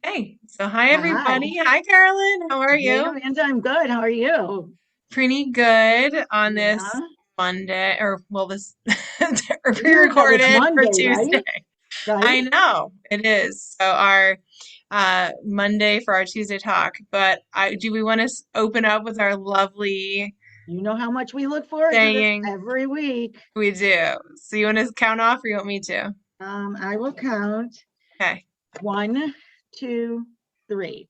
Hey, so hi Hi. everybody. Hi Carolyn, how are Hey, you? Amanda, I'm good. How are you? Pretty good on this Yeah. Monday, or well, this or Weird that it's pre-recorded for Monday, Tuesday. right? Right? I know it is. So our Monday for our Tuesday talk, but do we want to open up with our lovely You know how much we look forward to this saying? every week. We do. So you want to count off, or you want me to? I will count Okay. one, two, three.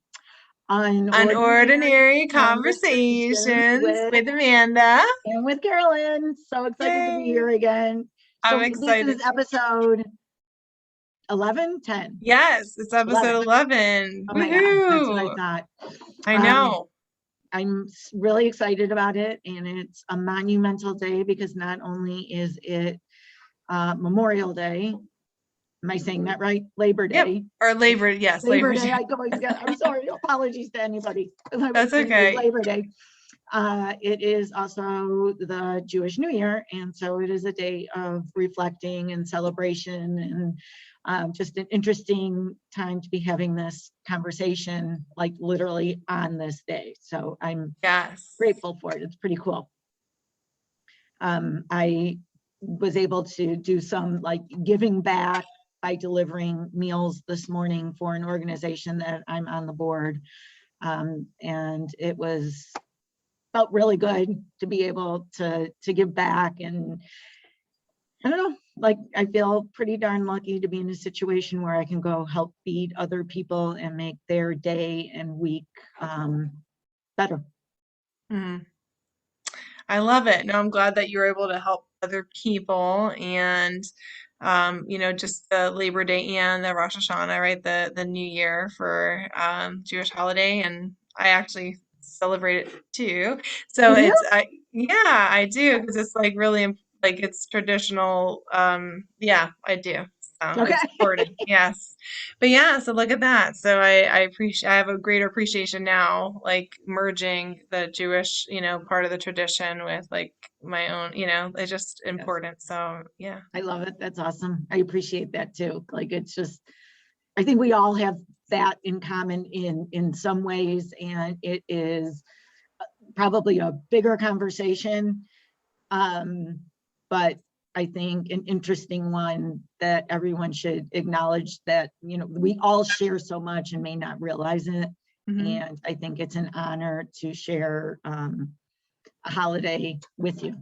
Unordinary Unordinary conversations conversations with with Amanda. and with Carolyn. So excited to be Yay! here again. I'm So this is excited. episode 11, 10, Yes, it's episode 11. 11. Oh my God, that's what I Woohoo! thought. I Um, know. I'm really excited about it, and it's a monumental day because not only is it Memorial Day, am I saying that right? Labor Yep. Day. Or Labor, yes, Labor Labor Day, Day. I always get, I'm sorry, apologies to anybody. I was That's thinking okay. Labor Day. It is also the Jewish New Year, and so it is a day of reflecting and celebration, and just an interesting time to be having this conversation, like literally on this day. So I'm Yes. grateful for it. It's pretty cool. I was able to do some like giving back by delivering meals this morning for an organization that I'm on the board. And it was felt really good to be able to give back. And I don't know, like I feel pretty darn lucky to be in a situation where I can go help feed other people and make their day and week better. Mhm. I love it. No, I'm glad that you were able to help other people and just the Labor Day and the Rosh Hashanah, right? The New Year for Jewish holiday, and I actually celebrate it too. So You do? yeah, I do because it's like really like it's traditional. Yeah, I do. So Okay. it's important. Yes. But yeah, so look at that. So I appreciate I have a greater appreciation now, like merging the Jewish, part of the tradition with like my own, it's just Yes. important. So yeah. I love it. That's awesome. I appreciate that too. Like it's just, I think we all have that in common in some ways, and it is probably a bigger conversation, but I think an interesting one that everyone should acknowledge, that we all share so much and may not realize it. Hmm. And I think it's an honor to share a holiday with you.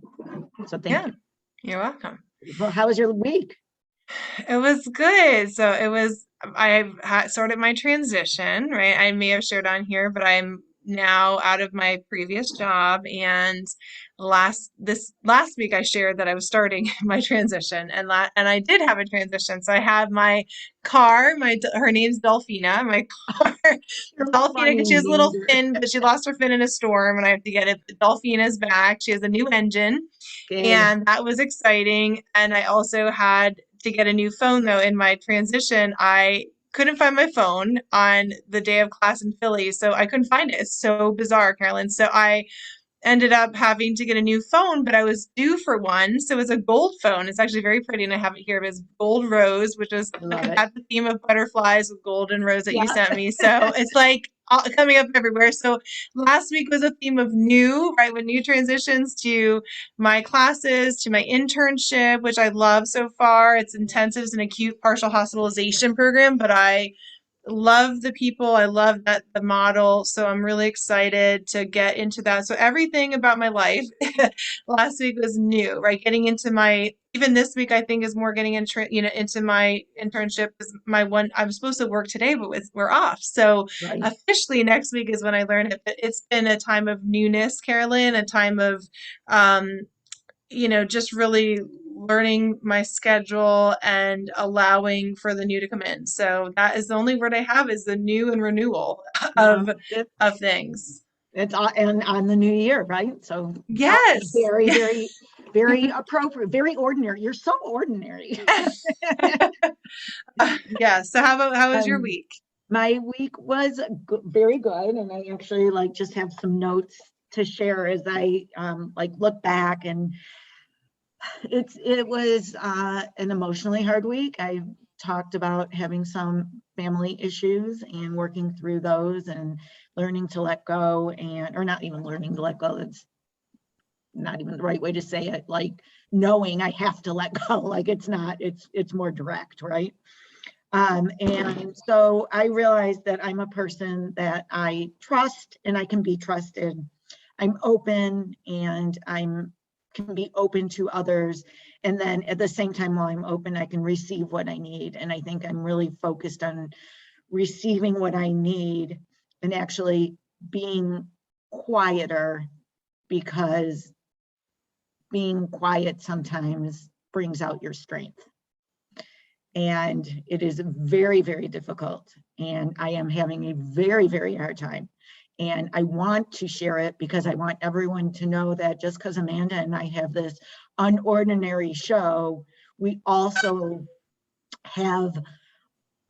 So thank Yeah, you. you're welcome. Well, how was your week? It was good. So I started my transition, right? I may have shared on here, but I'm now out of my previous job. And this last week I shared that I was starting my transition, and I did have a transition. So I have my car, her name's Delphina, my car, You're Delphina, because she funny, has a little Ginger. fin, but she lost her fin in a storm, and I have to get it. But Delphina's back. She has a new engine, Good. and that was exciting. And I also had to get a new phone though in my transition. I couldn't find my phone on the day of class in Philly, so I couldn't find it. It's so bizarre, Carolyn. So I ended up having to get a new phone, but I was due for one. So it's a gold phone. It's actually very pretty, and I have it here. It's gold rose, which is I love it. at the theme of butterflies with gold and rose that you Yeah. sent me. So it's like coming up everywhere. So last week was a theme of new, right? With new transitions to my classes, to my internship, which I love so far. It's intensives and acute partial hospitalization program, but I love the people. I love that the model. So I'm really excited to get into that. So everything about my life last week was new, right? Getting into my even this week I think is more getting into my internship is my one I'm supposed to work today, but we're off. So Right. officially next week is when I learn it. But it's been a time of newness, Carolyn, a time of um, just really learning my schedule and allowing for the new to come in. So that is the only word I have is the new and renewal of Well, it, of things. it's and on the new year, right? So Yes. very, very, very appropriate, very ordinary. You're so ordinary. Yeah. So how was your um, week? my week was very good, and I actually like just have some notes to share as I like look back. And it was an emotionally hard week. I talked about having some family issues and working through those and learning to let go, and or not even learning to let go, it's not even the right way to say it, like knowing I have to let go. Like it's not, it's more direct, right? And so I realized that I'm a person that I trust and I can be trusted. I'm open and I'm can be open to others. And then at the same time, while I'm open, I can receive what I need. And I think I'm really focused on receiving what I need and actually being quieter, because being quiet sometimes brings out your strength. And it is very, very difficult. And I am having a very, very hard time. And I want to share it because I want everyone to know that just because Amanda and I have this unordinary show, we also have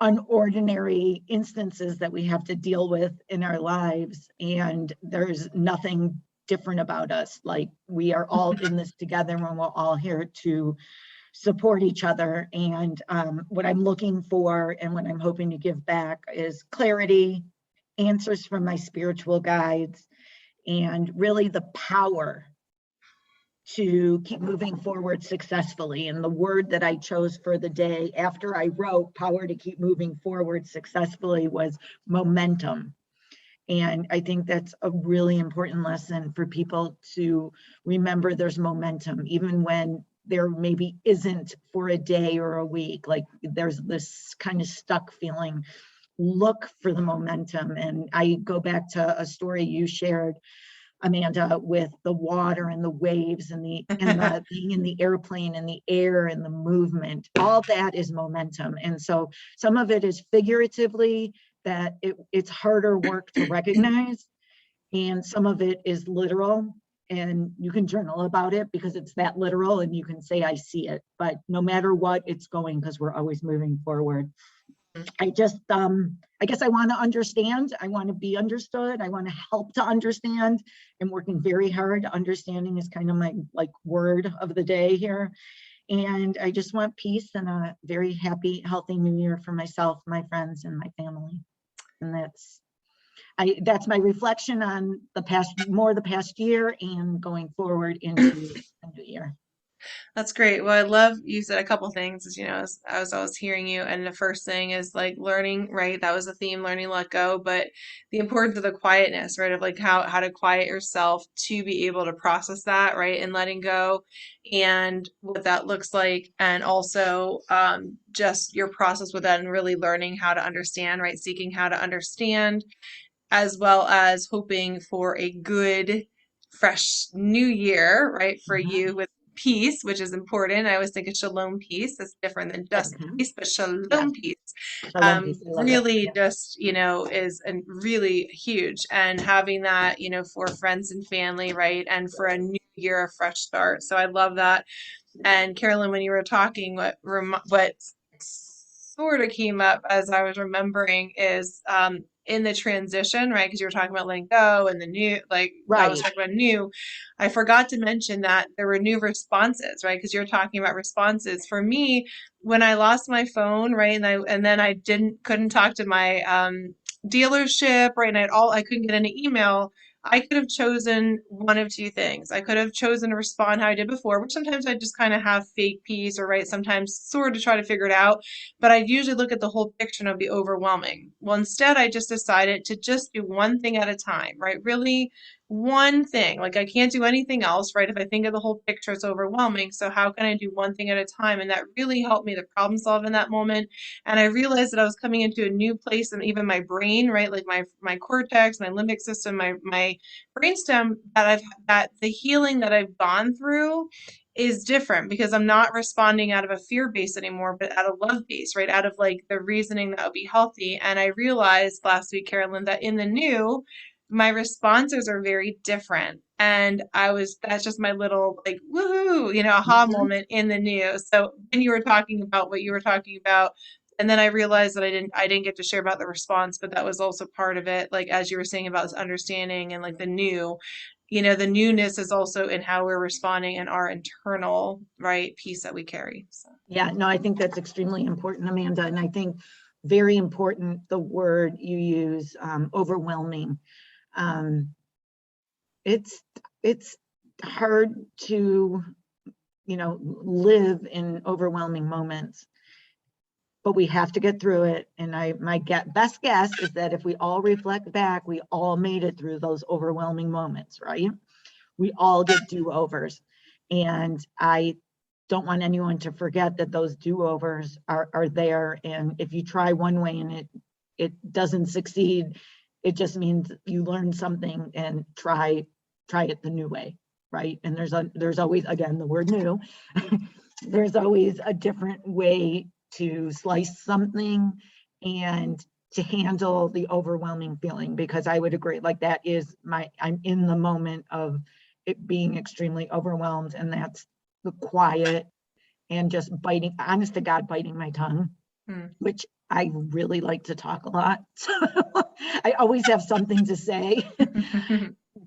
unordinary instances that we have to deal with in our lives. And there's nothing different about us. Like we are all in this together and we're all here to support each other. And what I'm looking for and what I'm hoping to give back is clarity, answers from my spiritual guides, and really the power to keep moving forward successfully. And the word that I chose for the day after I wrote power to keep moving forward successfully was momentum. And I think that's a really important lesson for people to remember. There's momentum, even when there maybe isn't for a day or a week. Like there's this kind of stuck feeling. Look for the momentum. And I go back to a story you shared, Amanda, with the water and the waves and the being in the airplane and the air and the movement. All that is momentum. And so some of it is figuratively, that it's harder work to recognize, and some of it is literal. And you can journal about it because it's that literal, and you can say I see it. But no matter what, it's going, because we're always moving forward. I just I guess I want to understand. I want to be understood. I want to help to understand. I'm working very hard. Understanding is kind of my like word of the day here. And I just want peace and a very happy, healthy new year for myself, my friends, and my family. And that's my reflection on the past year and going forward into the new year. That's great. Well, I love you said a couple things, as I was hearing you, and the first thing is like learning, right? That was the theme, learning to let go, but the importance of the quietness, right? Of like how to quiet yourself to be able to process that, right? And letting go and what that looks like, and also just your process with that and really learning how to understand, right? Seeking how to understand, as well as hoping for a good, fresh new year, right, for Mhm. you with peace, which is important. I always think of shalom peace. That's different than just Okay. peace, but Yes. shalom peace Shalom, peace. I love it. really Yeah. just, is really huge. And having that, for friends and family, right, and for a new year, a fresh start. So I love that. And Carolyn, when you were talking, what sort of came up as I was remembering is in the transition, right? Because you were talking about letting go and the new, like I was Right. talking about new. I forgot to mention that there were new responses, right? Because you're talking about responses. For me, when I lost my phone, right, and then I couldn't talk to my dealership, right, and I couldn't get any email. I could have chosen one of two things. I could have chosen to respond how I did before, which sometimes I just kind of have fake peace or write sometimes sort of try to figure it out. But I usually look at the whole picture and it'll be overwhelming. Well, instead, I just decided to just do one thing at a time, right? Really, one thing. Like I can't do anything else, right? If I think of the whole picture, it's overwhelming. So how can I do one thing at a time? And that really helped me to problem solve in that moment. And I realized that I was coming into a new place, and even my brain, right? Like my cortex, my limbic system, my brainstem, that the healing that I've gone through is different because I'm not responding out of a fear base anymore, but out of love base, right? Out of like the reasoning that would be healthy. And I realized last week, Carolyn, that in the new, my responses are very different. And that's just my little like, woohoo, aha Mhm. moment in the new. So when you were talking about what you were talking about, and then I realized that I didn't get to share about the response, but that was also part of it. Like as you were saying about this understanding and like the new, the newness is also in how we're responding and our internal, right, piece that we carry. So. Yeah, no, I think that's extremely important, Amanda. And I think very important, the word you use, overwhelming. Um, it's, it's hard to, live in overwhelming moments, but we have to get through it. And my best guess is that if we all reflect back, we all made it through those overwhelming moments, right? We all get do-overs. And I don't want anyone to forget that those do-overs are there. And if you try one way and it doesn't succeed, it just means you learn something and try it the new way, right? And there's always, again, the word new, there's always a different way to slice something and to handle the overwhelming feeling, because I would agree, like that is I'm in the moment of it being extremely overwhelmed, and that's the quiet and just biting, honest to God, biting my tongue, Hmm. which I really like to talk a lot. So I always have something to say.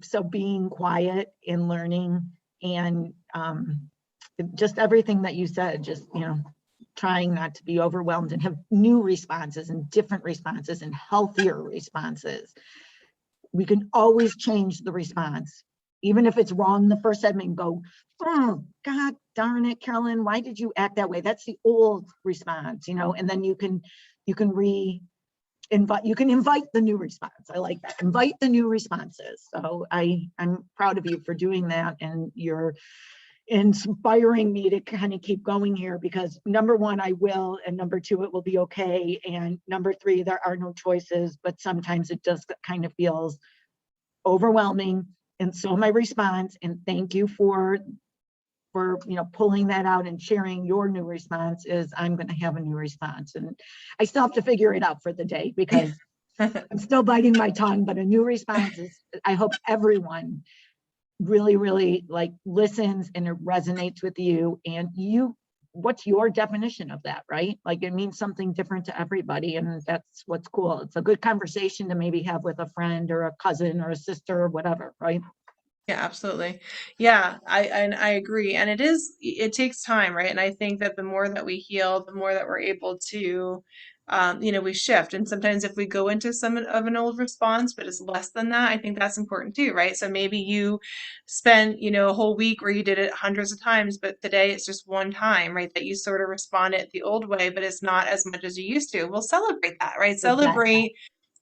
So being quiet and learning, and just everything that you said, just, trying not to be overwhelmed and have new responses and different responses and healthier responses. We can always change the response. Even if it's wrong the first time, and go, oh, God darn it, Carolyn, why did you act that way? That's the old response, and then you can invite the new response. I like that. Invite the new responses. So I'm proud of you for doing that, and you're inspiring me to kind of keep going here, because number one, I will, and number two, it will be okay, and number three, there are no choices, but sometimes it just kind of feels overwhelming. And so my response, and thank you for pulling that out and sharing your new response, is I'm going to have a new response, and I still have to figure it out for the day because I'm still biting my tongue. But a new response is, I hope everyone really, really like listens and it resonates with you, and what's your definition of that, right? Like it means something different to everybody, and that's what's cool. It's a good conversation to maybe have with a friend or a cousin or a sister or whatever, right? Yeah, absolutely. Yeah, I agree. And it takes time, right? And I think that the more that we heal, the more that we're able to we shift. And sometimes if we go into some of an old response, but it's less than that, I think that's important too, right? So maybe you spent, a whole week where you did it hundreds of times, but today it's just one time, right? That you sort of responded the old way, but it's not as much as you used to. We'll celebrate that, right? Exactly. Celebrate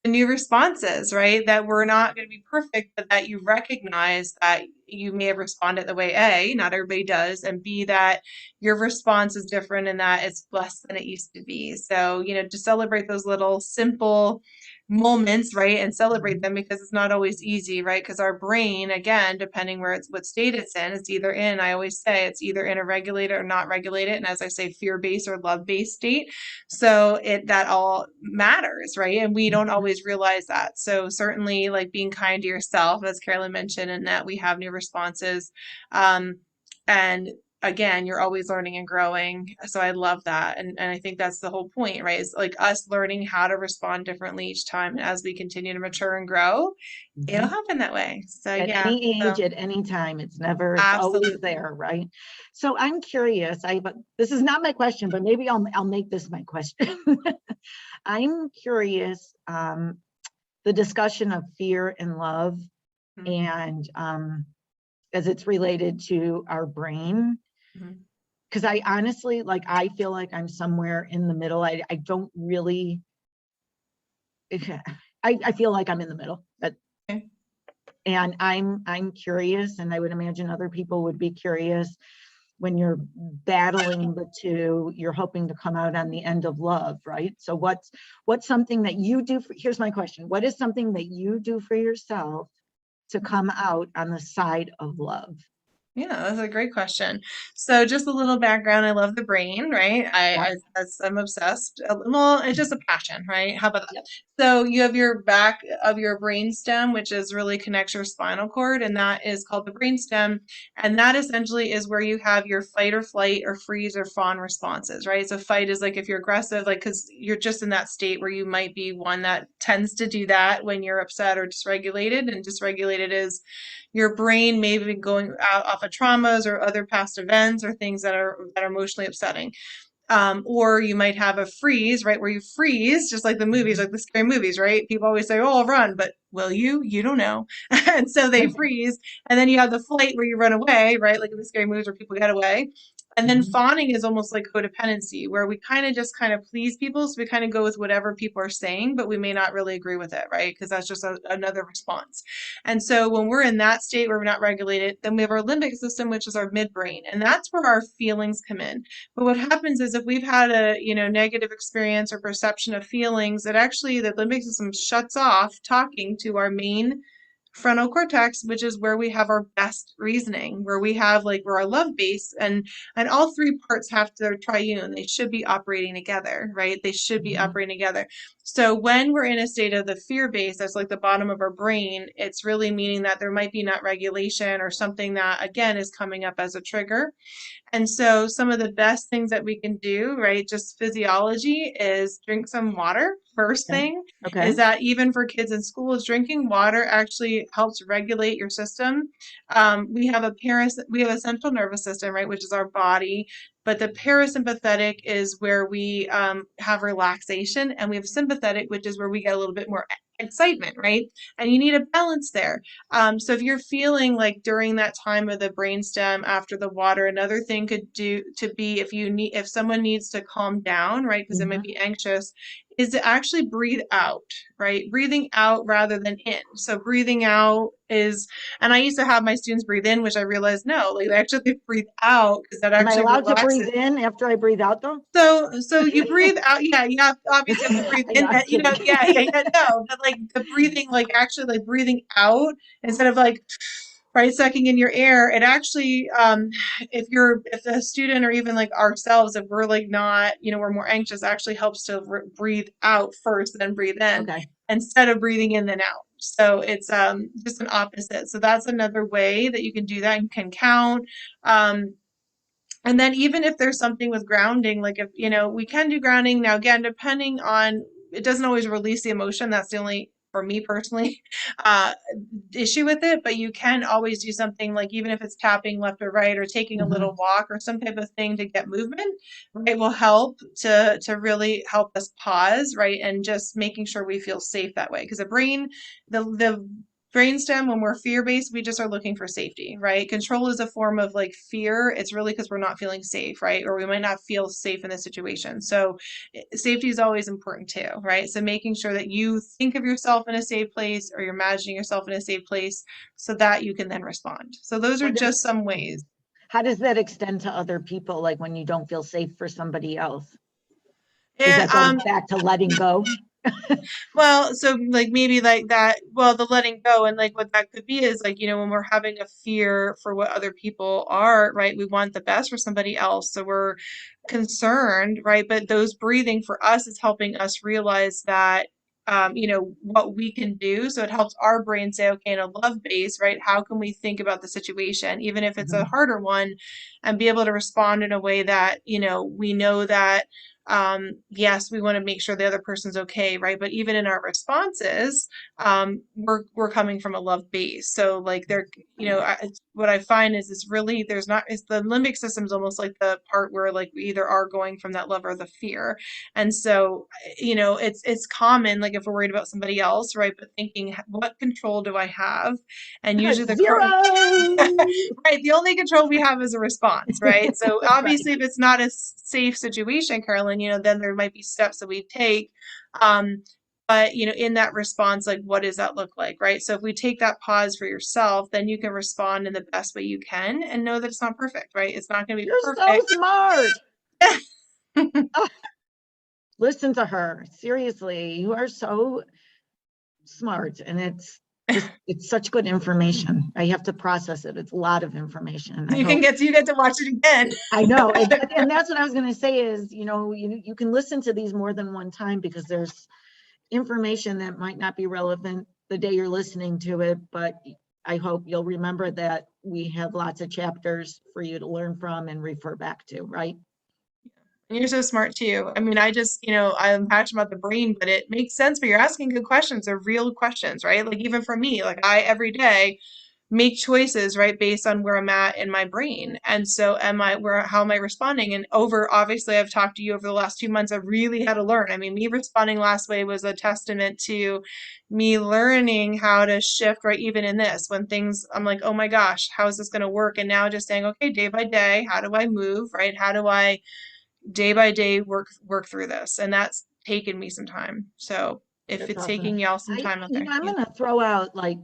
the new responses, right? That we're not going to be perfect, but that you recognize that you may have responded the way A, not everybody does, and B, that your response is different and that it's less than it used to be. So, to celebrate those little simple moments, right? And celebrate them, because it's not always easy, right? Because our brain, again, depending what state it's either in, I always say it's either in a regulated or not regulated. And as I say, fear-based or love-based state. So that all matters, right? And we don't always realize that. So certainly like being kind to yourself, as Carolyn mentioned, and that we have new responses. And again, you're always learning and growing. So I love that. And I think that's the whole point, right? Is like us learning how to respond differently each time. And as we continue to mature and grow, it'll Mhm. happen that way. So At yeah, any age, so at any time, it's always absolutely. there, right? So I'm curious, but this is not my question, but maybe I'll make this my question. I'm curious, the discussion of fear and love, Mhm, and as it's related to our brain, mhm. because I honestly, like, I feel like I'm somewhere in the middle. I don't really, I feel like I'm in the middle, but Okay. and I'm curious, and I would imagine other people would be curious, when you're battling the two, you're hoping to come out on the end of love, right? So what's something that you do here's my question: what is something that you do for yourself to come out on the side of love? Yeah, that's a great question. So just a little background. I love the brain, right? Yep. I'm obsessed. Well, it's just a passion, right? How about that? Yep. So you have your back of your brain stem, which is really connects your spinal cord, and that is called the brain stem. And that essentially is where you have your fight or flight or freeze or fawn responses, right? So fight is like if you're aggressive, like because you're just in that state where you might be one that tends to do that when you're upset or dysregulated. And dysregulated is your brain maybe going out off of traumas or other past events or things that are emotionally upsetting. Or you might have a freeze, right, where you freeze, just like the movies, like the scary movies, right? People always say, "Oh, I'll run," but will you? You don't know. And so they freeze. And then you have the flight where you run away, right? Like in the scary movies where people get away. And then Mhm. fawning is almost like codependency, where we kind of just kind of please people. So we kind of go with whatever people are saying, but we may not really agree with it, right? Because that's just another response. And so when we're in that state where we're not regulated, then we have our limbic system, which is our midbrain. And that's where our feelings come in. But what happens is if we've had a, negative experience or perception of feelings, it actually, the limbic system shuts off talking to our main frontal cortex, which is where we have our best reasoning, where we have like where our love base and all three parts have to triune. They should be operating together, right? They should be Mhm. operating together. So when we're in a state of the fear base, that's like the bottom of our brain, it's really meaning that there might be not regulation or something that again is coming up as a trigger. And so some of the best things that we can do, right, just physiology is drink some water. First Okay. thing Okay. is that even for kids in school, is drinking water actually helps regulate your system. We have a central nervous system, right, which is our body, but the parasympathetic is where we have relaxation, and we have sympathetic, which is where we get a little bit more excitement, right? And you need a balance there. So if you're feeling like during that time of the brainstem after the water, another thing could do to be if someone needs to calm down, right? Because they might Mhm. be anxious, is to actually breathe out, right? Breathing out rather than in. So breathing out is, and I used to have my students breathe in, which I realized no, like they actually breathe out because that Am I actually allowed to breathe relaxes. in after I breathe out though? So you breathe out, yeah, you have obviously have to breathe I know, in, I'm yeah, kidding. yeah, yeah, no, but like the breathing, like actually like breathing out instead of like right sucking in your air, it actually if a student or even like ourselves, if we're like not, we're more anxious, actually helps to breathe out first, then breathe in Okay. instead of breathing in then out. So it's just an opposite. So that's another way that you can do that. You can count. Um, and then even if there's something with grounding, like if, we can do grounding now, again, depending on, it doesn't always release the emotion. That's the only, for me personally, uh, issue with it. But you can always do something like, even if it's tapping left or right or taking a Mhm. little walk or some type of thing to get movement, right, will help to really help us pause, right? And just making sure we feel safe that way. Because the brainstem, when we're fear based, we just are looking for safety, right? Control is a form of like fear. It's really because we're not feeling safe, right? Or we might not feel safe in the situation. So safety is always important too, right? So making sure that you think of yourself in a safe place or you're imagining yourself in a safe place so that you can then respond. So those are What just is, some ways. how does that extend to other people? Like when you don't feel safe for somebody else? Does And, that go back to letting go? well, so like maybe like that, well, the letting go and like what that could be is like, when we're having a fear for what other people are, right? We want the best for somebody else. So we're concerned, right? But those breathing for us is helping us realize that, what we can do. So it helps our brain say, okay, in a love base, right? How can we think about the situation, even if it's a Mhm. harder one, and be able to respond in a way that, we know that yes, we want to make sure the other person's okay, right? But even in our responses, we're coming from a love base. So like what I find is it's really there's not it's the limbic system is almost like the part where like we either are going from that love or the fear. And so it's common like if we're worried about somebody else, right? But thinking what control do I have? And usually Zero. right, the only control we have is a response, right? So Right. obviously, if it's not a safe situation, Carolyn, then there might be steps that we take. Um, but in that response, like what does that look like, right? So if we take that pause for yourself, then you can respond in the best way you can and know that it's not perfect, right? It's not going to be You're so perfect. smart. Oh, listen to her. Seriously, you are so smart. And it's such good information. I have to process it. It's a lot of information. I hope. You get to watch it again. I know. And that's what I was going to say is, you can listen to these more than one time because there's information that might not be relevant the day you're listening to it, but I hope you'll remember that we have lots of chapters for you to learn from and refer back to, right? And you're so smart too. I mean, I just, I'm passionate about the brain, but it makes sense. But you're asking good questions. They're real questions, right? Like even for me, like I every day make choices, right, based on where I'm at in my brain. And so how am I responding? And obviously I've talked to you over the last 2 months, I've really had to learn. I mean, me responding last way was a testament to me learning how to shift, right, even in this, when things, I'm like, oh my gosh, how is this going to work? And now just saying, okay, day by day, how do I move, right? How do I day by day work through this? And that's taken me some time. So if That's it's awesome. taking y'all some time, okay. I'm Yeah. gonna throw out like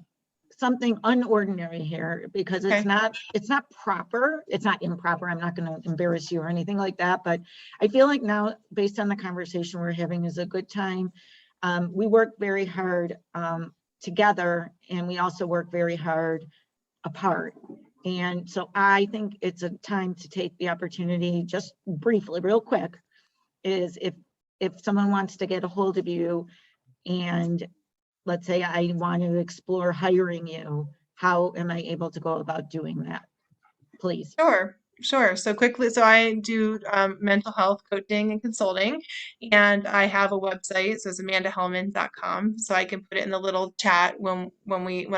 something unordinary here because Okay. it's not proper. It's not improper. I'm not gonna embarrass you or anything like that, but I feel like now, based on the conversation we're having, is a good time. We work very hard together, and we also work very hard apart. And so I think it's a time to take the opportunity, just briefly, real quick, is if someone wants to get a hold of you, and let's say I want to explore hiring you, how am I able to go about doing that? Please. Sure, sure. So quickly, so I do mental health coaching and consulting, and I have a website. So it's amandahellman.com. So I can put it in the little chat when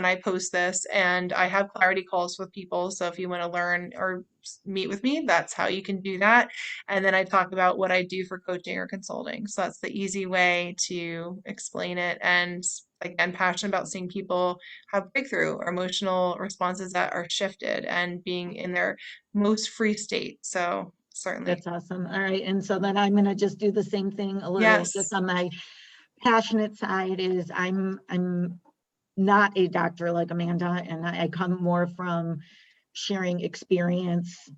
I post this, and I have clarity calls with people. So if you want to learn or meet with me, that's how you can do that. And then I talk about what I do for coaching or consulting. So that's the easy way to explain it. And again, passionate about seeing people have breakthrough or emotional responses that are shifted and being in their most free state. So certainly. That's awesome. All right. And so then I'm going to just do the same thing a little just Yes. on my passionate side. Is I'm not a doctor like Amanda, and I come more from sharing experience,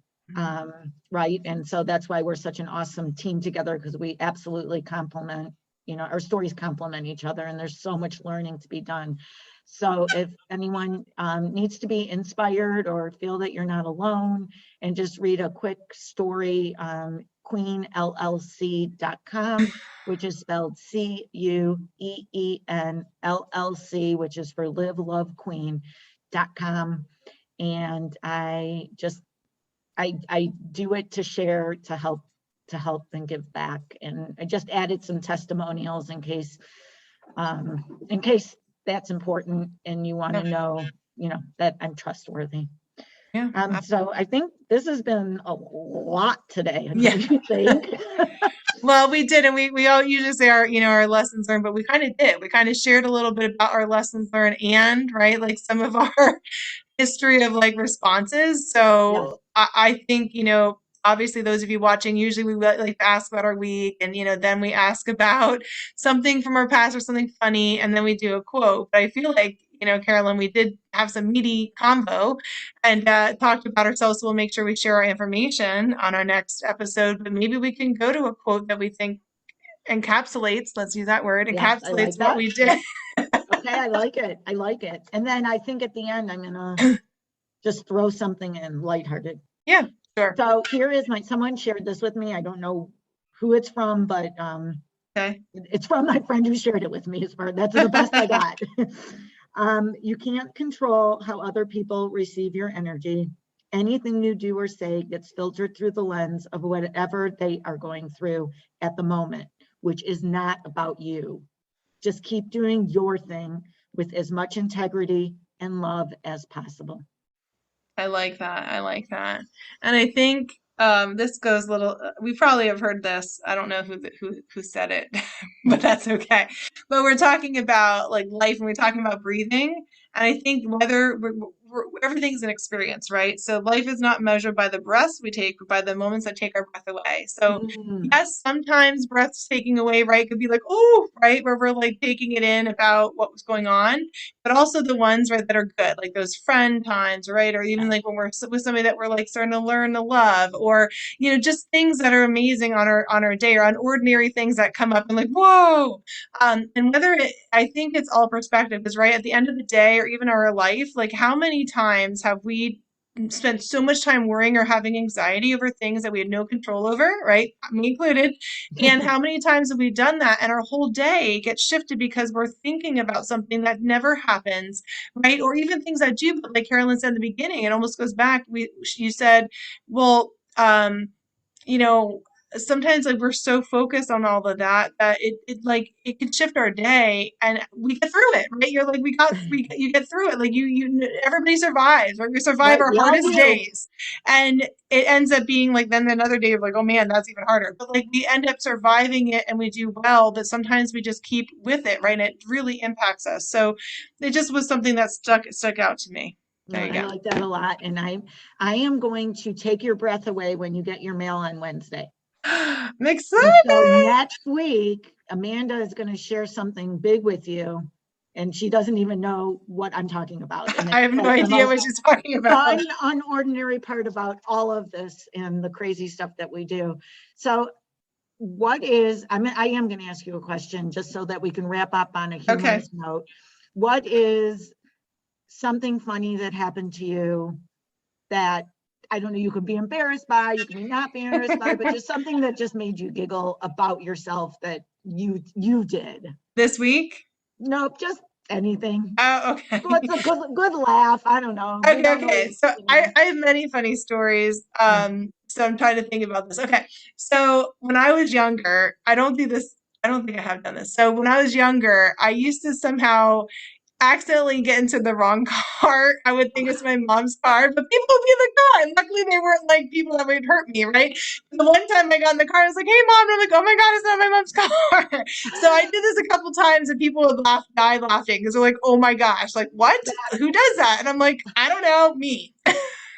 right? And so that's why we're such an awesome team together, because we absolutely complement, our stories complement each other, and there's so much learning to be done. So if anyone needs to be inspired or feel that you're not alone, and just read a quick story, queenllc.com, which is spelled CUEENLLC, which is for Live Love Queen.com. And I do it to share, to help and give back. And I just added some testimonials in case that's important and you want Yeah. to know, that I'm trustworthy. Yeah. So I think this has been a lot today. Yeah. Don't you think? Well, we did, and we all usually say our lessons learned, but we kind of did. We kind of shared a little bit about our lessons learned and, right, like some of our history of like responses. Yes. So I think, obviously those of you watching, usually we like to ask about our week, and, then we ask about something from our past or something funny, and then we do a quote. But I feel like, Carolyn, we did have some meaty convo and talked about ourselves. So we'll make sure we share our information on our next episode, but maybe we can go to a quote that we think encapsulates, let's use that word, Yes, I encapsulates like what that. we did. Yep. Okay, I like it. I like it. And then I think at the end, I'm gonna just throw something in lighthearted. Yeah, sure. So here is someone shared this with me. I don't know who it's from, but Okay. it's from my friend who shared it with me. That's the best I got. You can't control how other people receive your energy. Anything you do or say gets filtered through the lens of whatever they are going through at the moment, which is not about you. Just keep doing your thing with as much integrity and love as possible. I like that. I like that. And I think this goes a little, we probably have heard this. I don't know who said it, but that's okay. But we're talking about like life and we're talking about breathing. And I think everything's an experience, right? So life is not measured by the breaths we take, but by the moments that take our breath away. So Mm, yes, sometimes breaths taking away, right, could be like, oh, right, where we're like taking it in about what was going on, but also the ones, right, that are good, like those friend times, right, or even yes. like when we're with somebody that we're like starting to learn to love, or just things that are amazing on our day, or on ordinary things that come up and like, whoa. And I think it's all perspective, because right at the end of the day, or even our life, like how many times have we spent so much time worrying or having anxiety over things that we had no control over, right? Me included. And how many times have we done that and our whole day gets shifted because we're thinking about something that never happens, right? Or even things that do, but like Carolyn said in the beginning, it almost goes back. You said, well, you know, sometimes like we're so focused on all of that that it like it can shift our day and we get through it, right? You're like you get through it, like you everybody survives, right? We survive Right, our we all hardest do. days, and it ends up being like then another day of like, oh man, that's even harder, but like we end up surviving it and we do well, but sometimes we just keep with it, right? And it really impacts us. So it just was something that stuck out to me. There you I go. like that a lot. And I am going to take your breath away when you get your mail on Wednesday. I'm And so excited. next week, Amanda is going to share something big with you. And she doesn't even know what I'm talking about. And I it's have no like the idea most what she's talking about. fun, unordinary part about all of this and the crazy stuff that we do. So what is, I am going to ask you a question just so that we can wrap up on a Okay. humorous note. What is something funny that happened to you that, I don't know, you could be embarrassed by, you can be not be embarrassed by, but just something that just made you giggle about yourself that you did? This week? Nope, just anything. Oh, okay. What's a good laugh? I don't know. We Okay, don't okay. always, So I have many funny stories. yeah. So I'm trying to think about this. Okay. So when I was younger, I don't think I have done this. So when I was younger, I used to somehow accidentally get into the wrong car. I would think it's my mom's car, but people would be in the car. And luckily they weren't like people that would hurt me, right? The one time I got in the car, I was like, hey mom, and I'm like, oh my God, it's not my mom's car. So I did this a couple times and people would die laughing because they're like, oh my gosh, like what? Who does that? And I'm like, I don't know, me.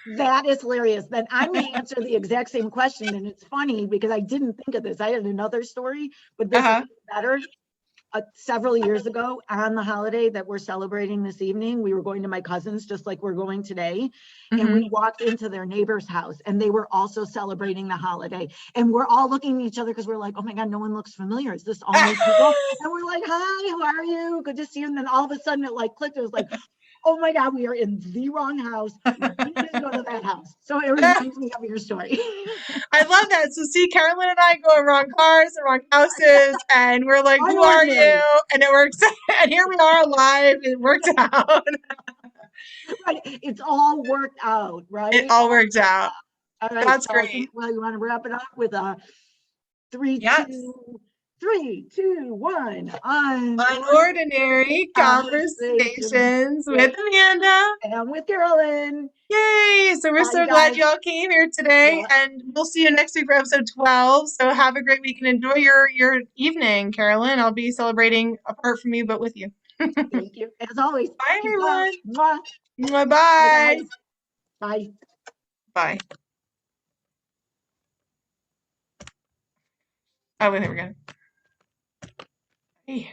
That is hilarious. Then I'm going to answer the exact same question. And it's funny because I didn't think of this. I had another story, but this is Uh-huh. better. Several years ago on the holiday that we're celebrating this evening, we were going to my cousin's just like we're going today. And we Mm-hmm. walked into their neighbor's house and they were also celebrating the holiday. And we're all looking at each other because we're like, oh my God, no one looks familiar. Is this all new people? And we're like, hi, who are you? Good to see you. And then all of a sudden it like clicked. It was like, oh my God, we are in the wrong house. We need to go to that house. So it reminds me of your story. I love that. So see, Carolyn and I go in wrong cars and wrong houses, and we're like, "Who are Unordinary. you?" And it works. And here we are alive. It worked out. Right. It's all worked out, It right? all worked out. All right, That's so I think, great. well, you want to wrap it up with a three, Yes. two, 3, 2, 1. Unordinary Unordinary conversations conversations with with Amanda. and with Carolyn. Yay! So we're Bye, you so glad guys. y'all came here today, Yeah, and we'll see you next week for episode 12. So have a great week and enjoy your evening, Carolyn. I'll be celebrating apart from you, but with you. Bye, thank you. As always, keep well. everyone. Mwah. Bye Bye, bye. guys. Bye. Bye. Oh, wait, there we go. Hey.